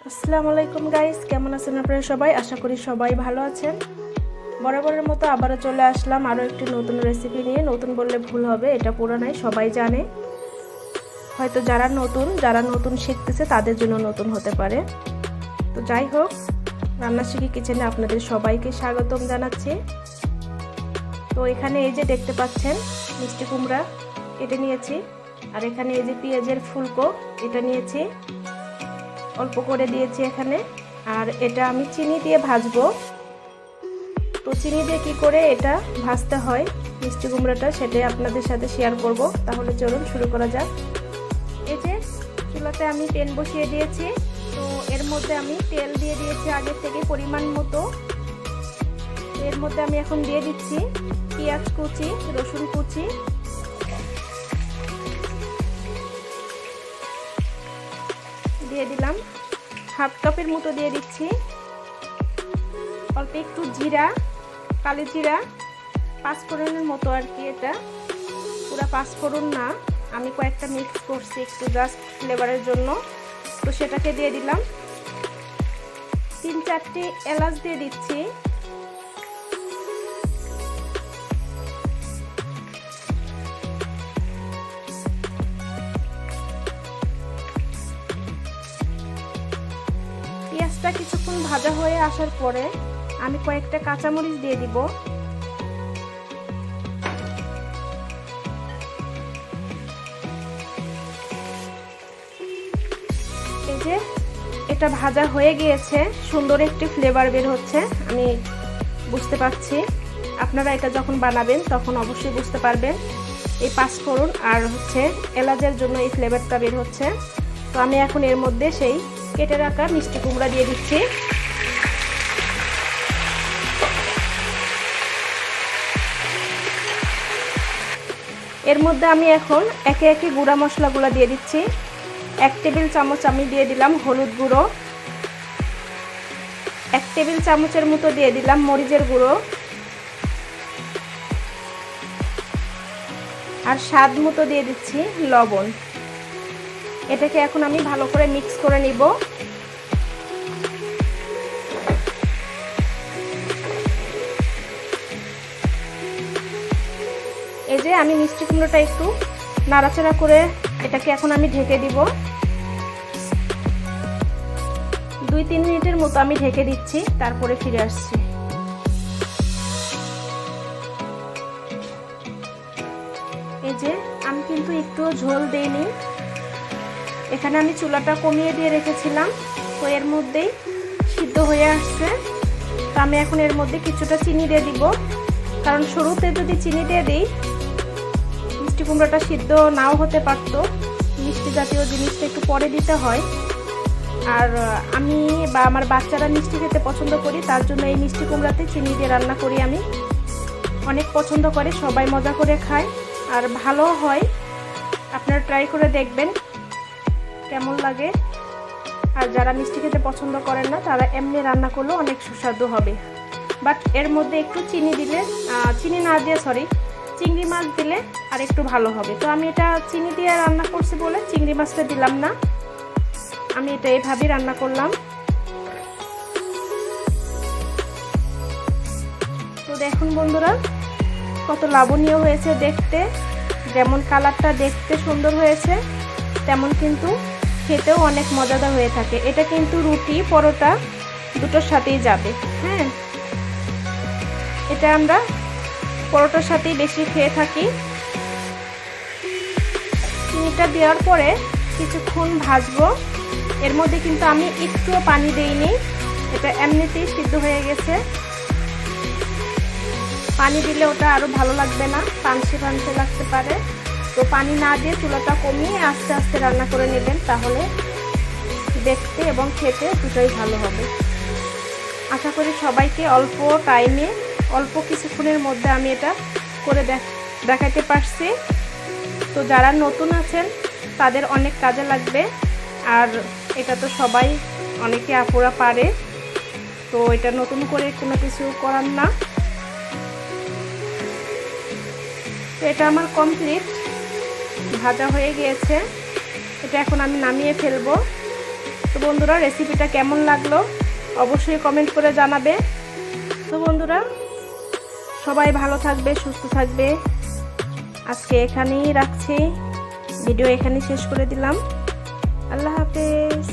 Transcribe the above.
আসসালামু আলাইকুম গাইস, কেমন আছেন আপনারা সবাই? আশা করি সবাই ভালো আছেন। বরাবরের মতো আবারও চলে আসলাম আরও একটি নতুন রেসিপি নিয়ে। নতুন বললে ভুল হবে, এটা পুরানাই, সবাই জানে। হয়তো যারা নতুন শিখতেছে তাদের জন্য নতুন হতে পারে। তো যাই হোক, রান্না শিখি কিচেনে আপনাদের সবাইকে স্বাগতম জানাচ্ছি। তো এখানে এই যে দেখতে পাচ্ছেন মিষ্টি কুমড়া কেটে নিয়েছি, আর এখানে এই যে পেঁয়াজের ফুলকো এটা নিয়েছি, অল্প করে দিয়েছি এখানে। আর এটা আমি চিনি দিয়ে ভাজবো। তো চিনি দিয়ে কি করে এটা ভাজতে হয় মিষ্টি কুমড়াটা, সেটাই আপনাদের সাথে শেয়ার করব। তাহলে চলুন শুরু করা যাক। এই যে চুলাতে আমি প্যান বসিয়ে দিয়েছি, তো এর মধ্যে আমি তেল দিয়ে দিয়েছি আগে থেকে পরিমাণ মতো। এর মধ্যে আমি এখন দিয়ে দিচ্ছি পেঁয়াজ কুচি, রসুন কুচি, দিয়ে দিলাম হাফ কাপের মতো দিয়ে দিচ্ছি। অল্প একটু জিরা, কালো জিরা, পাঁচফোড়নের মতো আর কি, এটা পুরা পাঁচফোড়ন না, আমি কয়েকটা মিক্স করছি একটু জাস্ট ফ্লেভারের জন্য। তো সেটাকে দিয়ে দিলাম। 3-4টি এলাচ দিয়ে দিচ্ছি। পেঁয়াজটা কিছুক্ষণ ভাজা হয়ে আসার পরে আমি কয়েকটা কাঁচামরিচ দিয়ে দিব। এই যে এটা ভাজা হয়ে গিয়েছে, সুন্দর একটি ফ্লেভার বের হচ্ছে, আমি বুঝতে পারছি। আপনারা এটা যখন বানাবেন তখন অবশ্যই বুঝতে পারবেন। এই পাঁচফোড়ন আর এলাচের জন্য এই ফ্লেভারটা বের হচ্ছে। তো আমি এখন এর মধ্যে সেই কেটে রাখা মিষ্টি কুমড়া দিয়ে দিচ্ছি। এর মধ্যে আমি এখন একে একে গুঁড়া মশলাগুলো দিয়ে দিচ্ছি। 1 টেবিল চামচ আমি দিয়ে দিলাম হলুদ গুঁড়ো, 1 টেবিল চামচের মতো দিয়ে দিলাম মরিচের গুঁড়ো, আর স্বাদ মতো দিয়ে দিচ্ছি লবণ। এটাকে এখন আমি ভালো করে মিক্স করে নিব। এই যে আমি মিষ্টি কুমড়োটা একটু নাড়াচাড়া করে এটাকে এখন আমি ঢেকে দিব। 2-3 মিনিটের মতো আমি ঢেকে দিচ্ছি, তারপরে ফিরে আসছি। এই যে আমি কিন্তু একটুও ঝোল দেইনি, এখানে আমি চুলাটা কমিয়ে দিয়ে রেখেছিলাম। তো এর মধ্যেই সিদ্ধ হয়ে আসছে। তো আমি এখন এর মধ্যে কিছুটা চিনি দিয়ে দিব, কারণ শুরুতে যদি চিনি দিয়ে দিই মিষ্টি কুমড়োটা সিদ্ধ নাও হতে পারতো। মিষ্টি জাতীয় জিনিসটা একটু পরে দিতে হয়। আর আমি বা আমার বাচ্চারা মিষ্টি খেতে পছন্দ করি, তার জন্য এই মিষ্টি কুমড়াতে চিনি দিয়ে রান্না করি আমি। অনেক পছন্দ করে, সবাই মজা করে খায় আর ভালো হয়। আপনারা ট্রাই করে দেখবেন কেমন লাগে। আর যারা মিষ্টি খেতে পছন্দ করেন না, তারা এমনি রান্না করলেও অনেক সুস্বাদু হবে। বাট এর মধ্যে একটু চিনি দিলে, চিনি না দিয়ে চিংড়ি মাছ দিলে আর একটু ভালো হবে। তো আমি এটা চিনি দিয়ে রান্না করছি বলে চিংড়ি মাছটা দিলাম না, আমি এটা এইভাবেই রান্না করলাম। তো দেখুন বন্ধুরা, কত লাবণীয় হয়েছে দেখতে। যেমন কালারটা দেখতে সুন্দর হয়েছে, তেমন কিন্তু খেতেও অনেক মজাদার হয়ে থাকে। এটা কিন্তু রুটি পরোটা দুটোর সাথেই যাবে। হ্যাঁ, এটা আমরা পরোটার সাথেই বেশি খেয়ে থাকি। চিনিটা দেওয়ার পরে কিছুক্ষণ ভাজবো। এর মধ্যে কিন্তু আমি একটুও পানি দেইনি, এটা এমনিতেই সিদ্ধ হয়ে গেছে। পানি দিলে ওটা আরও ভালো লাগবে না, পানসে লাগতে পারে। তো পানি না দিয়ে চুলাটা কমিয়ে আস্তে আস্তে রান্না করে নেবেন, তাহলে দেখতে এবং খেতে দুটোই ভালো হবে। আশা করি সবাইকে অল্প টাইমে, অল্প কিছুক্ষণের মধ্যে আমি এটা করে দেখাতে পারছি। তো যারা নতুন আছেন তাদের অনেক কাজে লাগবে। আর এটা তো সবাই, অনেকে আপুরা পারে, তো এটা নতুন করে কোনো কিছু করার না। তো এটা আমার কমপ্লিট, ভাজা হয়ে গিয়েছে। এটা এখন আমি নামিয়ে ফেলবো। তো বন্ধুরা, রেসিপিটা কেমন লাগলো অবশ্যই কমেন্ট করে জানাবে। তো বন্ধুরা, সবাই ভালো থাকবে, সুস্থ থাকবে। আজকে এখানেই রাখছি, ভিডিও এখানেই শেষ করে দিলাম। আল্লাহ হাফেজ।